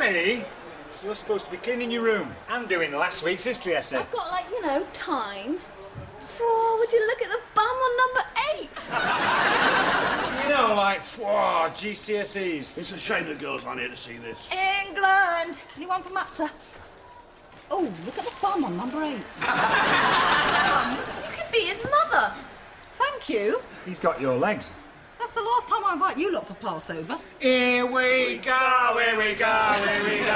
Tammy! You're supposed to be cleaning your room and doing last week's history essay. I've got, time. Would you look at the bum on number 8? GCSEs. It's a shame the girls aren't here to see this. England! Anyone for Matza? Oh, look at the bum on number 8. You could be his mother. Thank you. He's got your legs. That's the last time I invite you lot for Passover. Here we go, here we go, here we go.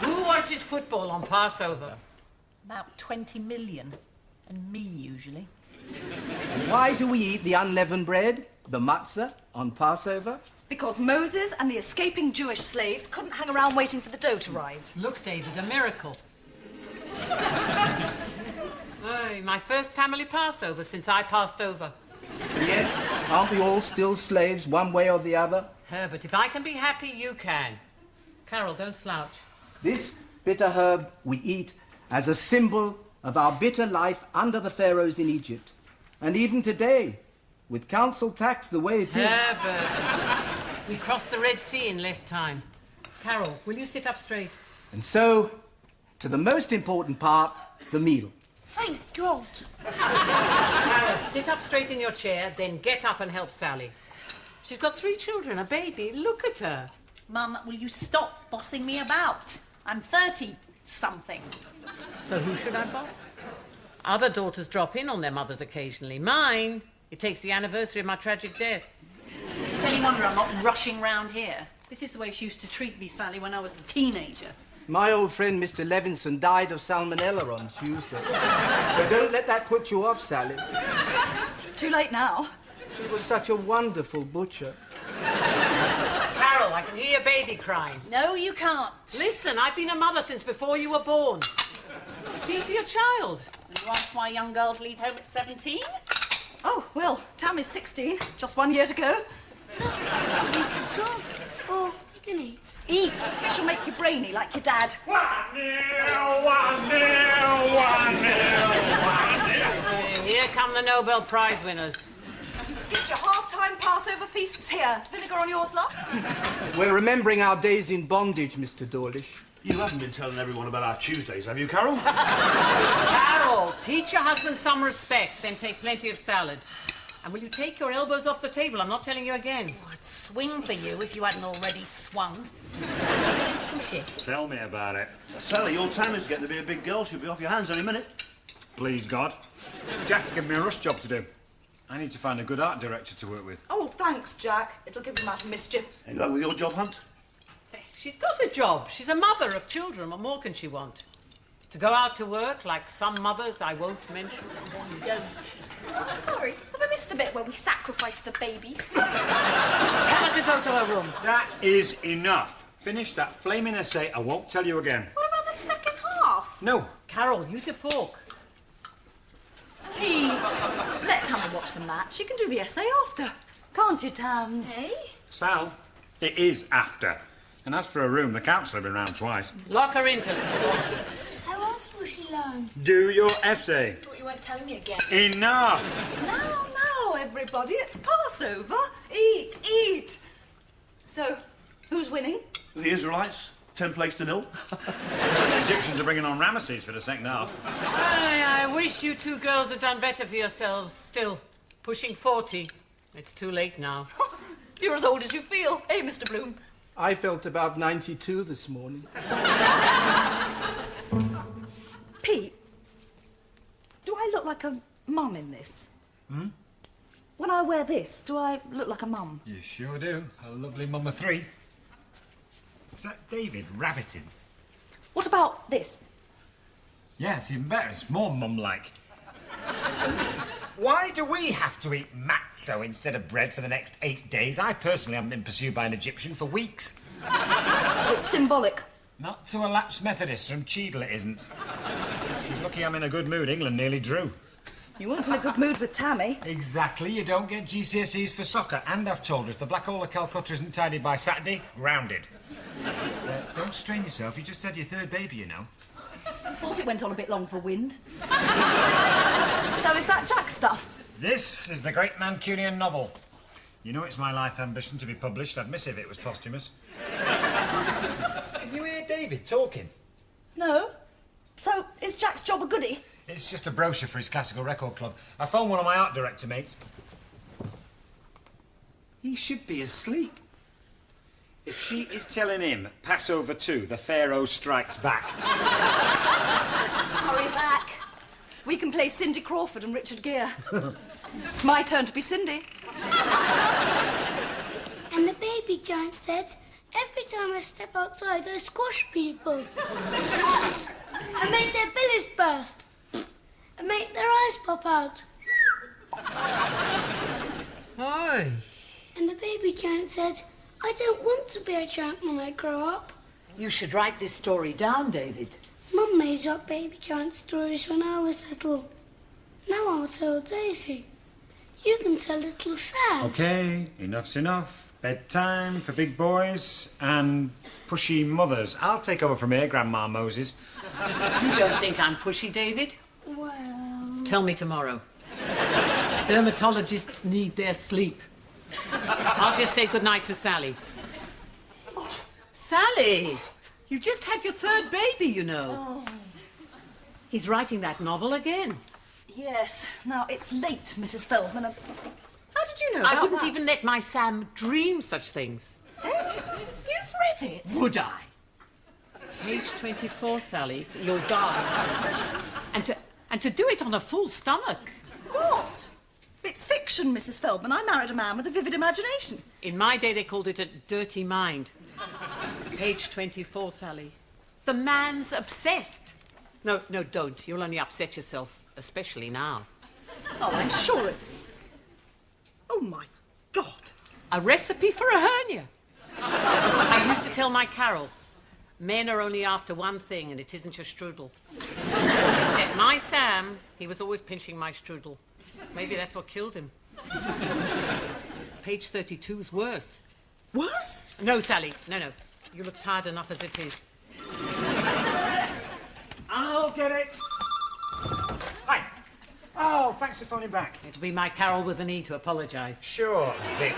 Who watches football on Passover? About 20 million. And me, usually. Why do we eat the unleavened bread, the matzah, on Passover? Because Moses and the escaping Jewish slaves couldn't hang around waiting for the dough to rise. Look, David, a miracle. Aye, my first family Passover since I passed over. And yet, aren't we all still slaves one way or the other? Herbert, if I can be happy, you can. Carol, don't slouch. This bitter herb we eat as a symbol of our bitter life under the pharaohs in Egypt. And even today, with council tax the way it is... Herbert, we crossed the Red Sea in less time. Carol, will you sit up straight? And so, to the most important part, the meal. Thank God. Carol, sit up straight in your chair, then get up and help Sally. She's got 3 children, a baby. Look at her. Mum, will you stop bossing me about? I'm 30-something. So who should I boss? Other daughters drop in on their mothers occasionally. Mine, it takes the anniversary of my tragic death. It's any wonder I'm not rushing round here. This is the way she used to treat me, Sally, when I was a teenager. My old friend Mr. Levinson died of salmonella on Tuesday. But don't let that put you off, Sally. Too late now. He was such a wonderful butcher. Carol, I can hear your baby crying. No, you can't. Listen, I've been a mother since before you were born. See to your child. And you ask why young girls leave home at 17? Oh, well, Tam is 16. Just 1 year to go. Talk or you can eat. Eat. She'll make you brainy like your dad. 1-0, 1-0, 1-0. Here come the Nobel Prize winners. Get your half-time Passover feasts here. Vinegar on yours, love? We're remembering our days in bondage, Mr. Dawlish. You haven't been telling everyone about our Tuesdays, have you, Carol? Carol, teach your husband some respect, then take plenty of salad. And will you take your elbows off the table? I'm not telling you again. Oh, I'd swing for you if you hadn't already swung. Push it. Tell me about it. Sally, your Tammy's getting to be a big girl. She'll be off your hands any minute. Please, God. Jack's given me a rush job to do. I need to find a good art director to work with. Oh, thanks, Jack. It'll give him out of mischief. Any luck with your job hunt? She's got a job. She's a mother of children. What more can she want? To go out to work like some mothers I won't mention. You don't. Oh, sorry. Have I missed the bit where we sacrifice the babies? Tell her to go to her room. That is enough. Finish that flaming essay. I won't tell you again. What about the second half? No. Carol, use your fork. Pete, let Tammy watch the match. She can do the essay after. Can't you, Tams? Hey? Sal, it is after. And as for a room, the council have been round twice. Lock her into it. How else will she learn? Do your essay. Thought you weren't telling me again. Enough. Now, everybody, it's Passover. Eat, eat. So, who's winning? The Israelites, 10 plays to 0. The Egyptians are bringing on Ramesses for the second half. I wish you 2 girls had done better for yourselves. Still, pushing 40. It's too late now. You're as old as you feel, eh, Mr. Bloom? I felt about 92 this morning. Pete, do I look like a mum in this? Hmm? When I wear this, do I look like a mum? You sure do. A lovely mum of 3. Is that David rabbiting? What about this? Yes, even better. It's more mum-like. Why do we have to eat matzo instead of bread for the next 8 days? I personally haven't been pursued by an Egyptian for weeks. It's symbolic. Not to a lapsed Methodist from Cheadle, it isn't. She's lucky I'm in a good mood. England nearly drew. You weren't in a good mood with Tammy. Exactly. You don't get GCSEs for soccer. And I've told her if the Black Hole of Calcutta isn't tidied by Saturday, grounded. Don't strain yourself. You just had your 3rd baby, you know. Thought it went on a bit long for wind. So is that Jack stuff? This is the great Mancunian novel. You know it's my life ambition to be published. I'd miss it if it was posthumous. Can you hear David talking? No. So, is Jack's job a goodie? It's just a brochure for his classical record club. I phoned one of my art director mates. He should be asleep. If she is telling him Passover 2, the Pharaoh strikes back. Hurry back. We can play Cindy Crawford and Richard Gere. It's my turn to be Cindy. And the baby giant said, every time I step outside, I squash people. I make their bellies burst. I make their eyes pop out. Oi. And the baby giant said, I don't want to be a giant when I grow up. You should write this story down, David. Mum made up baby giant stories when I was little. Now I'll tell Daisy. You can tell little Sam. OK, enough's enough. Bedtime for big boys and pushy mothers. I'll take over from here, Grandma Moses. You don't think I'm pushy, David? Well... Tell me tomorrow. Dermatologists need their sleep. I'll just say goodnight to Sally. Oh, Sally! You just had your third baby, you know. Oh. He's writing that novel again. Yes. Now, it's late, Mrs. Feldman. How did you know I about wouldn't that? even let my Sam dream such things. You've read it? Would I? Page 24, Sally. You'll die. And to do it on a full stomach. What? It's fiction, Mrs. Feldman. I married a man with a vivid imagination. In my day, they called it a dirty mind. Page 24, Sally. The man's obsessed. No, don't. You'll only upset yourself, especially now. Oh, I'm sure it's... Oh, my God. A recipe for a hernia. I used to tell my Carol, men are only after one thing, and it isn't your strudel. Except my Sam, he was always pinching my strudel. Maybe that's what killed him. Page 32 is worse. Worse? No, Sally, no. You look tired enough as it is. I'll get it. Hi. Oh, thanks for phoning back. It'll be my Carol with the need to apologise. Sure, Vic.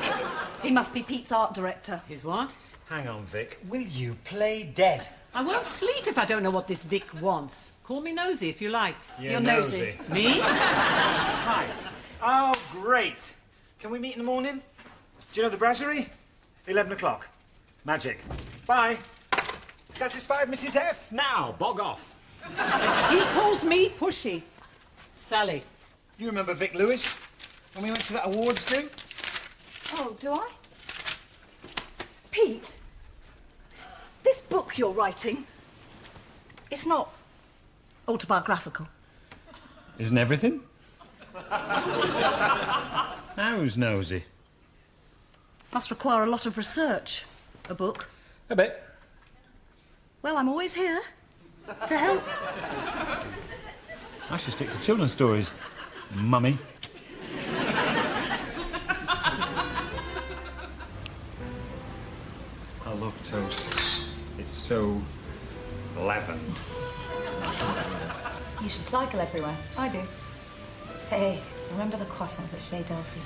He must be Pete's art director. His what? Hang on, Vic. Will you play dead? I won't sleep if I don't know what this Vic wants. Call me nosy if you like. You're nosy. Me? Hi. Oh, great. Can we meet in the morning? Do you know the brasserie? 11 o'clock. Magic. Bye. Satisfied, Mrs. F? Now, bog off. He calls me pushy. Sally. You remember Vic Lewis? When we went to that awards do? Oh, do I? Pete, this book you're writing, it's not autobiographical. Isn't everything? How's nosy? Must require a lot of research, a book. A bit. Well, I'm always here to help. I should stick to children's stories, Mummy. I love toast. It's so leavened. You should cycle everywhere. I do. Hey, remember the croissants at Chez Delphine?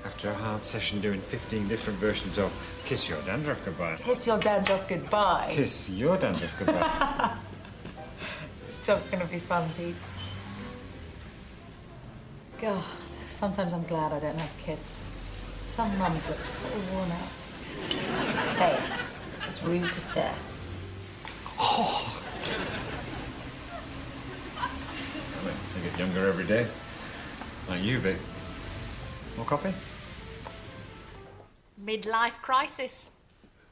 After a hard session doing 15 different versions of Kiss Your Dandruff Goodbye. Kiss your dandruff goodbye. Kiss Your Dandruff Goodbye. This job's gonna be fun, Pete. God, sometimes I'm glad I don't have kids. Some mums look so worn out. Hey, it's rude to stare. Oh. I get younger every day. Like you, Vic. More coffee? Midlife crisis.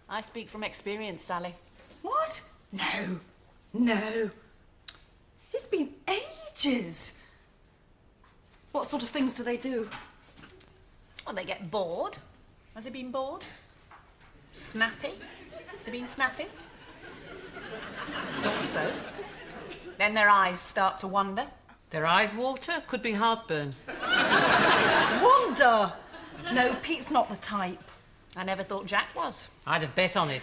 I speak from experience, Sally. What? No. It's been ages. What sort of things do they do? Well, they get bored. Has he been bored? Snappy? Has he been snappy? Thought so. Then their eyes start to wander. Their eyes water? Could be heartburn. Wonder! No, Pete's not the type. I never thought Jack was. I'd have bet on it.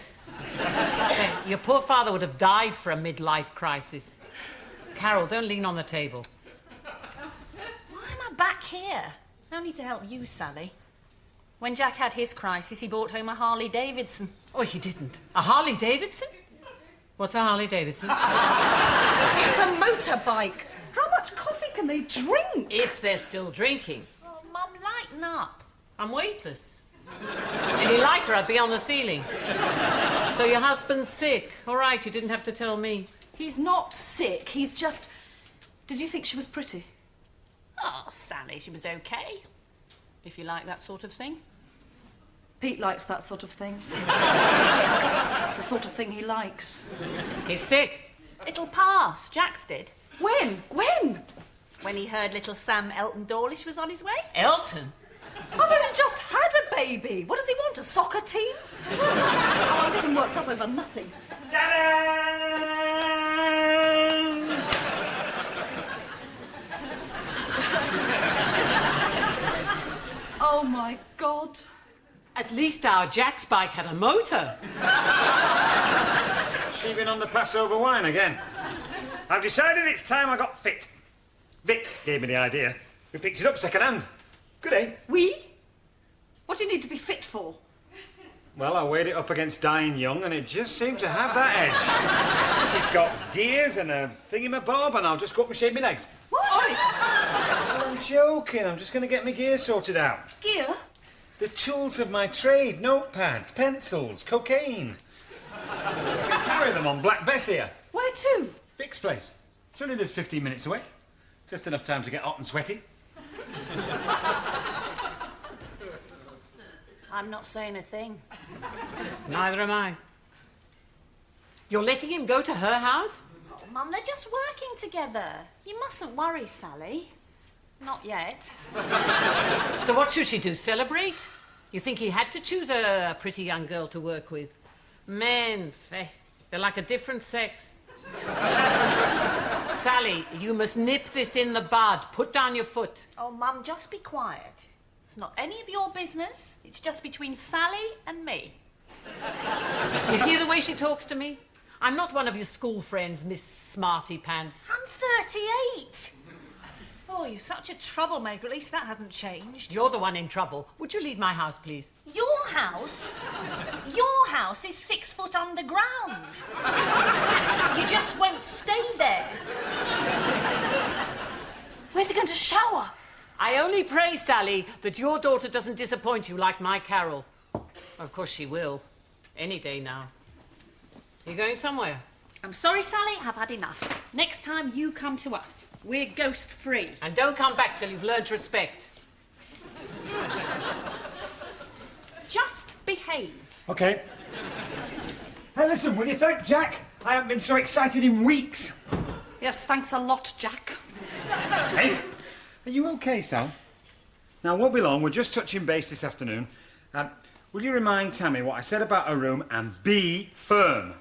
Hey, your poor father would have died for a midlife crisis. Carol, don't lean on the table. Why am I back here. Only to help you, Sally. When Jack had his crisis, he brought home a Harley Davidson. Oh, he didn't. A Harley Davidson? What's a Harley Davidson? It's a motorbike. How much coffee can they drink? If they're still drinking. Oh, Mum, lighten up. I'm weightless. Any lighter, I'd be on the ceiling. So your husband's sick. All right, you didn't have to tell me. He's not sick. He's just... Did you think she was pretty? Oh, Sally, she was okay. If you like that sort of thing. Pete likes that sort of thing. It's the sort of thing he likes. He's sick. It'll pass. Jack's did. When? When? When he heard little Sam Elton Dawlish was on his way. Elton? I've only just had a baby. What does he want, a soccer team? Oh, I'm getting worked up over nothing. Oh, my God. At least our Jack's bike had a motor. She been on the Passover wine again? I've decided it's time I got fit. Vic gave me the idea. We picked it up second hand. Good, eh? We? What do you need to be fit for? Well, I weighed it up against dying young, and it just seemed to have that edge. It's got gears and a thingamabob, and I'll just go up and shave my legs. What? I'm joking. I'm just going to get my gear sorted out. Gear? The tools of my trade, notepads, pencils, cocaine. I carry them on Black Bess here. Where to? Vic's place. She only lives 15 minutes away. Just enough time to get hot and sweaty. I'm not saying a thing. Neither am I. You're letting him go to her house? Oh, Mum, they're just working together. You mustn't worry, Sally. Not yet. So what should she do, celebrate? You think he had to choose a pretty young girl to work with? Men, they're like a different sex. Sally, you must nip this in the bud. Put down your foot. Oh, Mum, just be quiet. It's not any of your business. It's just between Sally and me. You hear the way she talks to me? I'm not one of your school friends, Miss Smarty Pants. I'm 38. Oh, you're such a troublemaker. At least that hasn't changed. You're the one in trouble. Would you leave my house, please? Your house? Your house is 6 foot underground. You just won't stay there. Where's he going to shower? I only pray, Sally, that your daughter doesn't disappoint you like my Carol. Of course she will. Any day now. You going somewhere? I'm sorry, Sally. I've had enough. Next time you come to us, we're ghost-free. And don't come back till you've learned respect. Just behave. OK. Hey, listen, will you thank Jack? I haven't been so excited in weeks. Yes, thanks a lot, Jack. Hey, are you OK, Sal? Now, won't be long. We're just touching base this afternoon. Will you remind Tammy what I said about her room and be firm?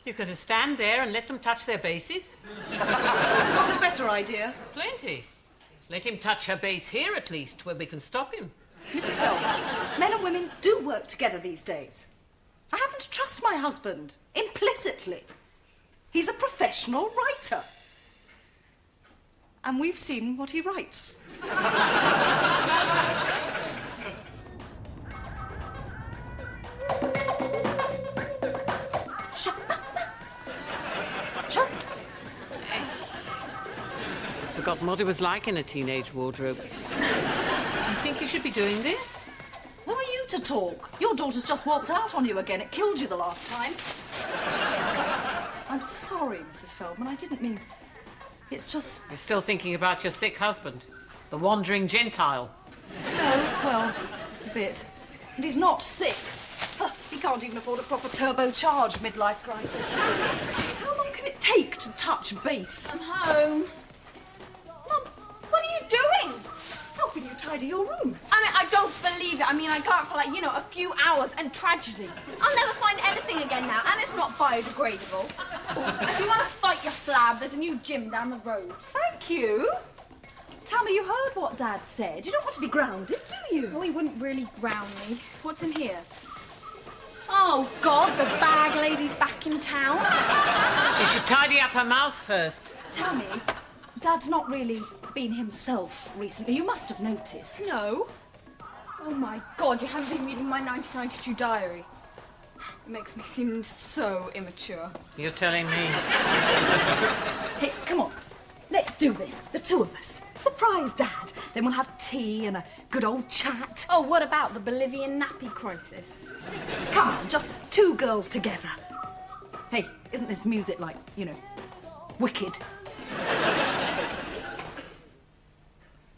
You could have stand there and let them touch their bases. What's a better idea? Plenty. Let him touch her base here, at least, where we can stop him. Mrs. Feldman, men and women do work together these days. I happen to trust my husband, implicitly. He's a professional writer. And we've seen what he writes. Shut. Forgotten what it was like in a teenage wardrobe. You think you should be doing this? Who are you to talk? Your daughter's just walked out on you again. It killed you the last time. I'm sorry, Mrs. Feldman. I didn't mean... It's just... You're still thinking about your sick husband, the wandering Gentile. No, well, a bit. And he's not sick. He can't even afford a proper turbocharged midlife crisis. How long can it take to touch base? I'm home. Mum, what are you doing? Helping you tidy your room. I mean, I don't believe it. I mean, I go out for, like, a few hours and tragedy. I'll never find anything again now, and it's not biodegradable. If you want to fight your flab, there's a new gym down the road. Thank you. Tammy, you heard what Dad said. You don't want to be grounded, do you? Oh, he wouldn't really ground me. What's in here? Oh, God, the bag lady's back in town. She should tidy up her mouth first. Tammy, Dad's not really been himself recently. You must have noticed. No. Oh my God, you haven't been reading my 1992 diary. It makes me seem so immature. You're telling me? Hey, come on. Let's do this, the two of us. Surprise Dad. Then we'll have tea and a good old chat. Oh, what about the Bolivian nappy crisis? Come on, just two girls together. Hey, isn't this music like, you know, wicked?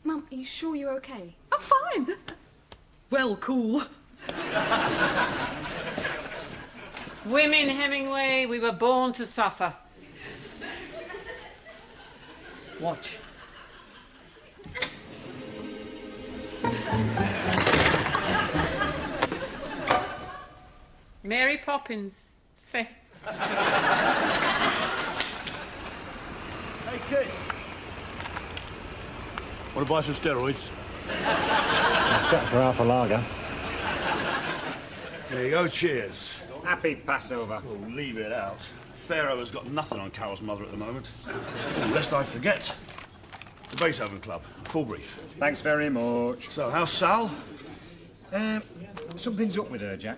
Mum, are you sure you're okay? I'm fine. Well, cool. Women, Hemingway, we were born to suffer. Watch. Mary Poppins. Fair. Hey, kid. Want to buy some steroids? I'll set for half a lager. There you go, cheers. Happy Passover. Oh, leave it out. Pharaoh has got nothing on Carol's mother at the moment. Oh, lest I forget. The Beethoven Club, full brief. Thanks very much. So, how's Sal? Something's up with her, Jack.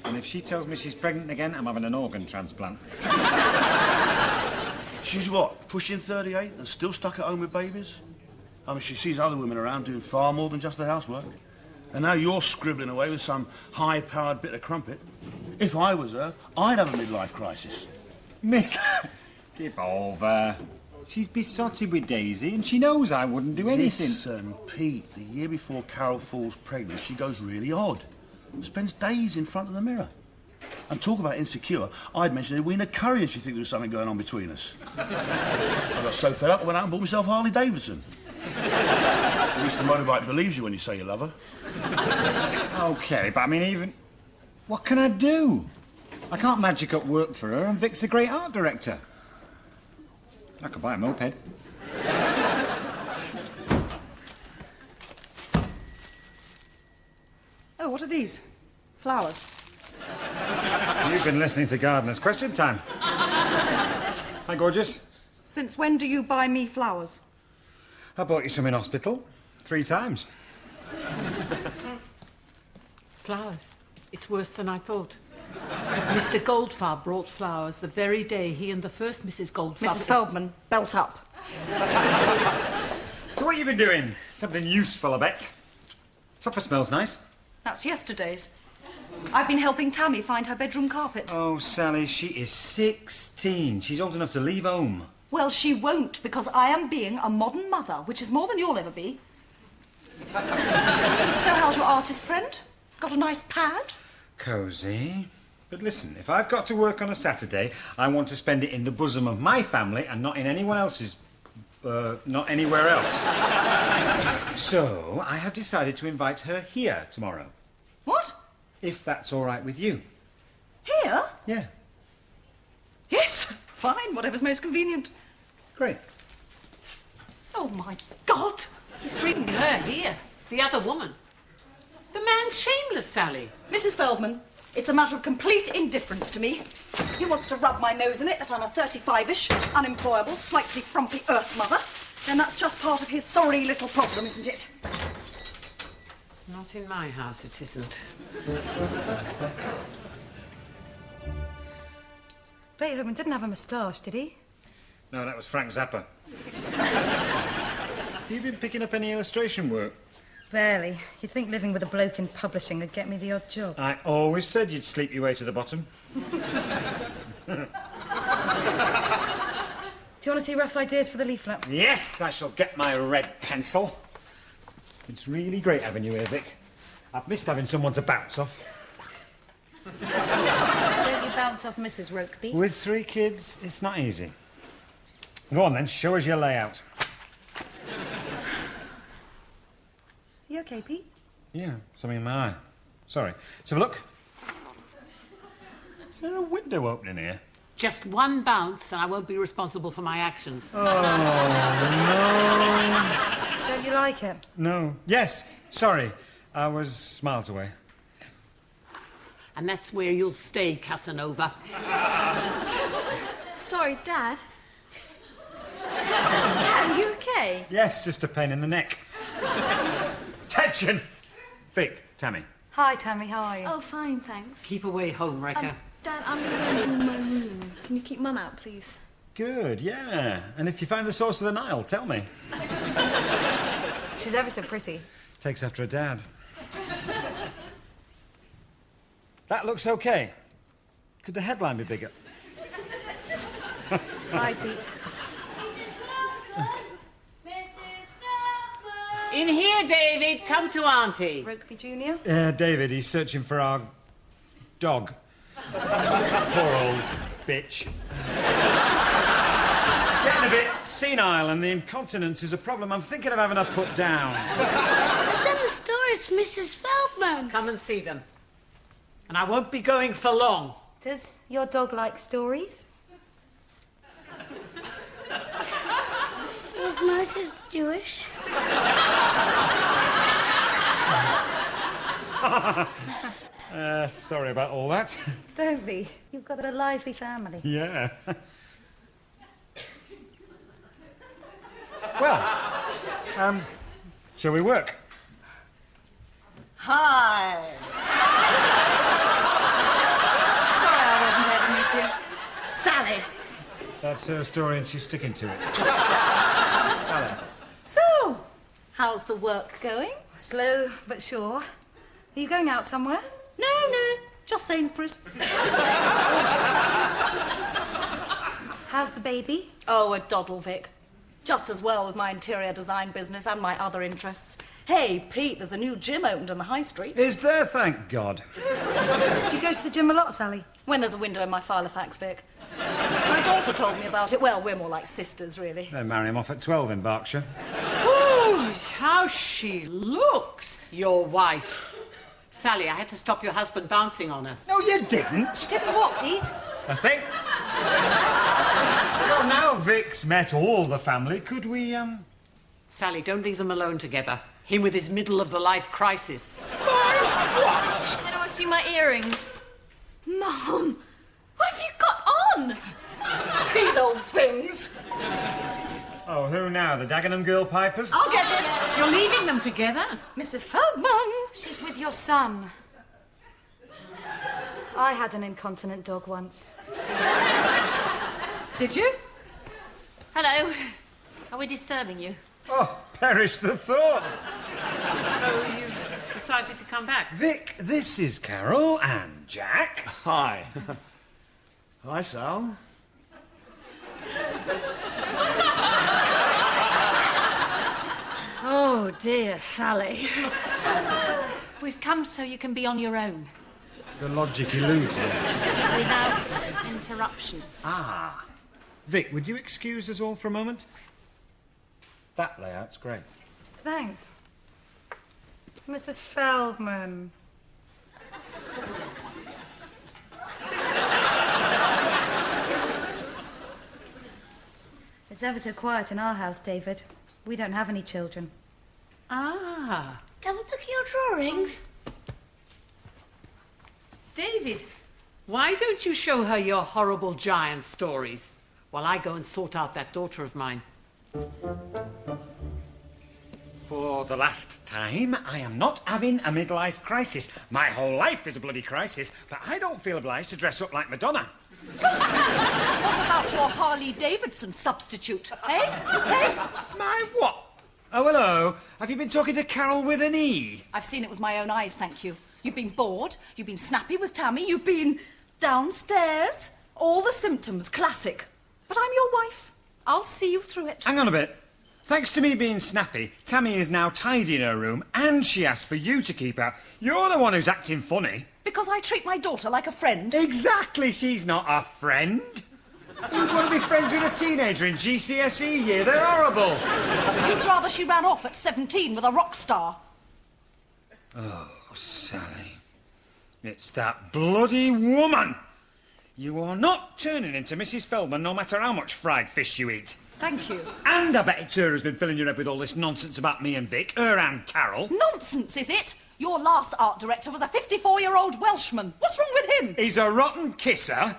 And if she tells me she's pregnant again, I'm having an organ transplant. She's what, pushing 38 and still stuck at home with babies? I mean, she sees other women around doing far more than just the housework. And now you're scribbling away with some high-powered bit of crumpet. If I was her, I'd have a midlife crisis. Mick, give over. She's besotted with Daisy, and she knows I wouldn't do anything. Listen, Pete, the year before Carol falls pregnant, she goes really odd. Spends days in front of the mirror. And talk about insecure, I'd mentioned Edwina Curry and she'd think there was something going on between us. I got so fed up I went out and bought myself a Harley Davidson. At least the motorbike believes you when you say you love her. OK, but I mean, even... What can I do? I can't magic up work for her, and Vic's a great art director. I could buy a moped. Oh, what are these? Flowers. You've been listening to Gardener's Question Time. Hi, gorgeous. Since when do you buy me flowers? I bought you some in hospital 3 times. Flowers. It's worse than I thought. Mr. Goldfarb brought flowers the very day he and the first Mrs. Goldfarb... Mrs. Feldman, belt up. So what you been doing? Something useful, I bet. Supper smells nice. That's yesterday's. I've been helping Tammy find her bedroom carpet. Oh, Sally, she is 16. She's old enough to leave home. Well, she won't, because I am being a modern mother, which is more than you'll ever be. So how's your artist friend? Got a nice pad? Cosy. But listen, if I've got to work on a Saturday, I want to spend it in the bosom of my family and not in anyone else's... not anywhere else. So, I have decided to invite her here tomorrow. What? If that's all right with you. Here? Yeah. Yes, fine, whatever's most convenient. Great. Oh, my God! He's bringing her here. The other woman. The man's shameless, Sally. Mrs. Feldman, it's a matter of complete indifference to me. He wants to rub my nose in it that I'm a 35-ish, unemployable, slightly frumpy earth mother. Then that's just part of his sorry little problem, isn't it? Not in my house, it isn't. Beethoven didn't have a moustache, did he? No, that was Frank Zappa. Have you been picking up any illustration work? Barely. You'd think living with a bloke in publishing would get me the odd job. I always said you'd sleep your way to the bottom. Do you want to see rough ideas for the leaflet? Yes, I shall get my red pencil. It's really great having you here, Vic. I've missed having someone to bounce off. Don't you bounce off Mrs. Rokeby? With 3 kids, it's not easy. Go on then, show us your layout. You okay, Pete? Yeah, something in my eye. Sorry. Let's have a look. Is there a window opening here? Just one bounce and I won't be responsible for my actions. Oh, no. Don't you like it? No. Yes, sorry. I was miles away. And that's where you'll stay, Casanova. Sorry, Dad. Dad, Are you okay? Yes, just a pain in the neck. Attention! Vic, Tammy. Hi, Tammy, how are you? Oh, fine, thanks. Keep away, home wrecker. Dad, I'm going to go into my room. Can you keep Mum out, please? Good, yeah. And if you find the source of the Nile, tell me. She's ever so pretty. Takes after her dad. That looks okay. Could the headline be bigger? Hi, Pete. In here, David. Come to Auntie. Rokeby Junior? David, he's searching for our dog. Poor old bitch. Getting a bit senile and the incontinence is a problem I'm thinking of having her put down. I've done the stories for Mrs. Feldman. Come and see them. And I won't be going for long. Does your dog like stories? Was Moses Jewish? Sorry about all that. Don't be. You've got a lively family. Yeah. Well, shall we work? Hi. Sorry I wasn't there to meet you. Sally. That's her story and she's sticking to it. So, how's the work going? Slow but sure. Are you going out somewhere? No, just Sainsbury's. How's the baby? Oh, a doddle, Vic. Just as well with my interior design business and my other interests. Hey, Pete, there's a new gym opened on the high street. Is there, thank God? Do you go to the gym a lot, Sally? When there's a window in my Filofax, Vic. My daughter told me about it. Well, we're more like sisters, really. They marry him off at 12 in Berkshire. Ooh, how she looks, your wife. Sally, I had to stop your husband bouncing on her. No, you didn't. Didn't what, Pete? I think. Well, now Vic's met all the family, could we, Sally, don't leave them alone together. Him with his middle-of-the-life crisis. What? Anyone see my earrings? Mum, what have you got on? These old things. Oh, who now? The Dagenham Girl Pipers? I'll get it. You're leaving them together? Mrs. Feldman. She's with your son. I had an incontinent dog once. Did you? Hello. Are we disturbing you? Oh, perish the thought. So you've decided to come back? Vic, this is Carol and Jack. Hi. Hi, Sal. Oh, dear, Sally. We've come so you can be on your own. The logic eludes me. Without interruptions. Ah. Vic, would you excuse us all for a moment? That layout's great. Thanks. Mrs. Feldman. It's ever so quiet in our house, David. We don't have any children. Ah. Have a look at your drawings. David, why don't you show her your horrible giant stories while I go and sort out that daughter of mine? For the last time, I am not having a midlife crisis. My whole life is a bloody crisis, but I don't feel obliged to dress up like Madonna. What about your Harley Davidson substitute, eh? Hey? My what? Oh, hello. Have you been talking to Carol with an E? I've seen it with my own eyes, thank you. You've been bored, you've been snappy with Tammy, you've been downstairs. All the symptoms, classic. But I'm your wife. I'll see you through it. Hang on a bit. Thanks to me being snappy, Tammy is now tidying her room and she asked for you to keep out. You're the one who's acting funny. Because I treat my daughter like a friend. Exactly, she's not a friend. Who'd want to be friends with a teenager in GCSE year? They're horrible. You'd rather she ran off at 17 with a rock star. Oh, Sally. It's that bloody woman. You are not turning into Mrs. Feldman no matter how much fried fish you eat. Thank you. And I bet it's her who's been filling your head with all this nonsense about me and Vic, her and Carol. Nonsense, is it? Your last art director was a 54-year-old Welshman. What's wrong with him? He's a rotten kisser.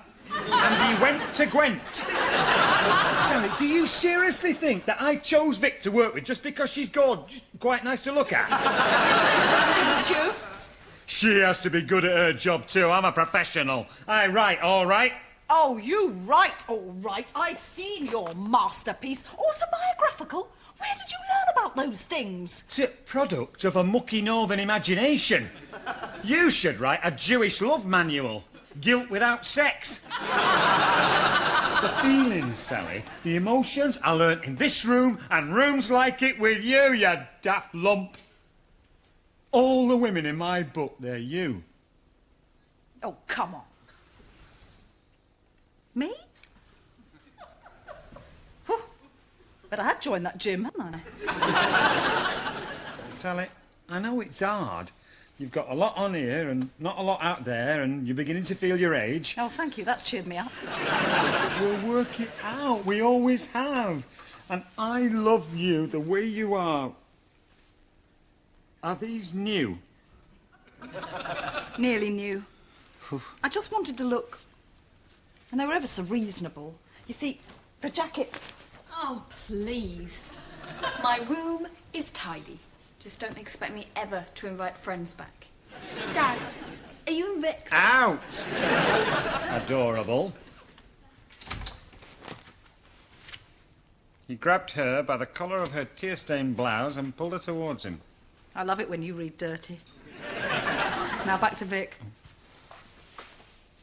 And he went to Gwent. Sally, do you seriously think that I chose Vic to work with just because she's gorgeous, quite nice to look at? Didn't you? She has to be good at her job too. I'm a professional. I write, all right. Oh, you write, all right. I've seen your masterpiece. Autobiographical. Where did you learn about those things? Product of a mucky northern imagination. You should write a Jewish love manual. Guilt without sex. The feelings, Sally, the emotions I learnt in this room and rooms like it with you, you daft lump. All the women in my book, they're you. Oh, come on. Me? Whew. But I had joined that gym, hadn't I? Sally, I know it's hard. You've got a lot on here and not a lot out there, and you're beginning to feel your age. Oh, thank you. That's cheered me up. We'll work it out. We always have. And I love you the way you are. Are these new? Nearly new. I just wanted to look. And they were ever so reasonable. You see, the jacket... Oh, please. My room is tidy. Just don't expect me ever to invite friends back. Dad, are you and Vix? Out! Adorable. He grabbed her by the collar of her tear-stained blouse and pulled her towards him. I love it when you read dirty. Now back to Vic.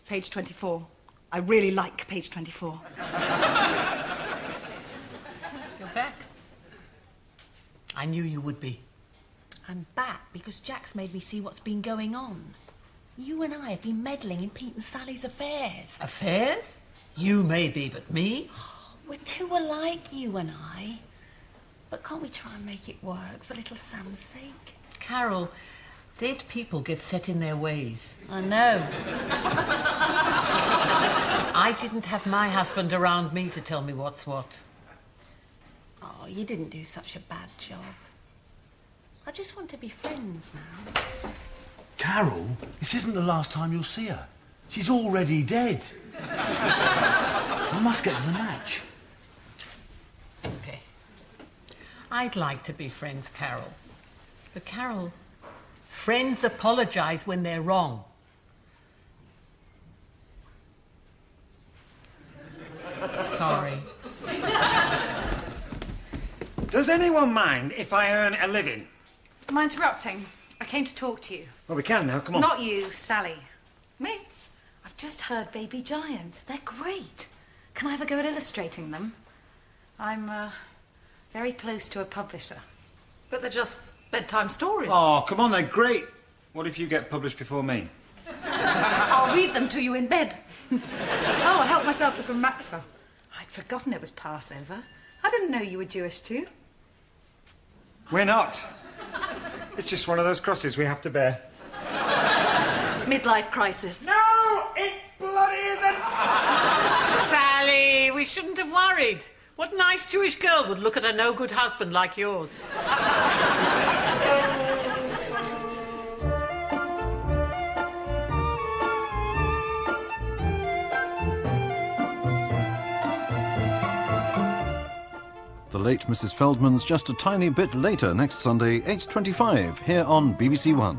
Page 24. I really like page 24. You're back. I knew you would be. I'm back because Jack's made me see what's been going on. You and I have been meddling in Pete and Sally's affairs. Affairs? You may be, but me? We're too alike, you and I. But can't we try and make it work for little Sam's sake? Carol, dead people get set in their ways. I know. I didn't have my husband around me to tell me what's what. Oh, you didn't do such a bad job. I just want to be friends now. Carol, this isn't the last time you'll see her. She's already dead. I must get to the match. Okay. I'd like to be friends, Carol. But Carol, friends apologise when they're wrong. Sorry. Does anyone mind if I earn a living? Am I interrupting? I came to talk to you. Well, we can now, come on. Not you, Sally. Me? I've just heard Baby Giant. They're great. Can I have a go at illustrating them? I'm, very close to a publisher. But they're just bedtime stories. Oh, come on, they're great. What if you get published before me? I'll read them to you in bed. Oh, I helped myself to some matzah. I'd forgotten it was Passover. I didn't know you were Jewish too. We're not. It's just one of those crosses we have to bear. Midlife crisis. No, it bloody isn't! Sally, we shouldn't have worried. What nice Jewish girl would look at a no-good husband like yours? The Late Mrs. Feldman's just a tiny bit later next Sunday, 8:25, here on BBC One.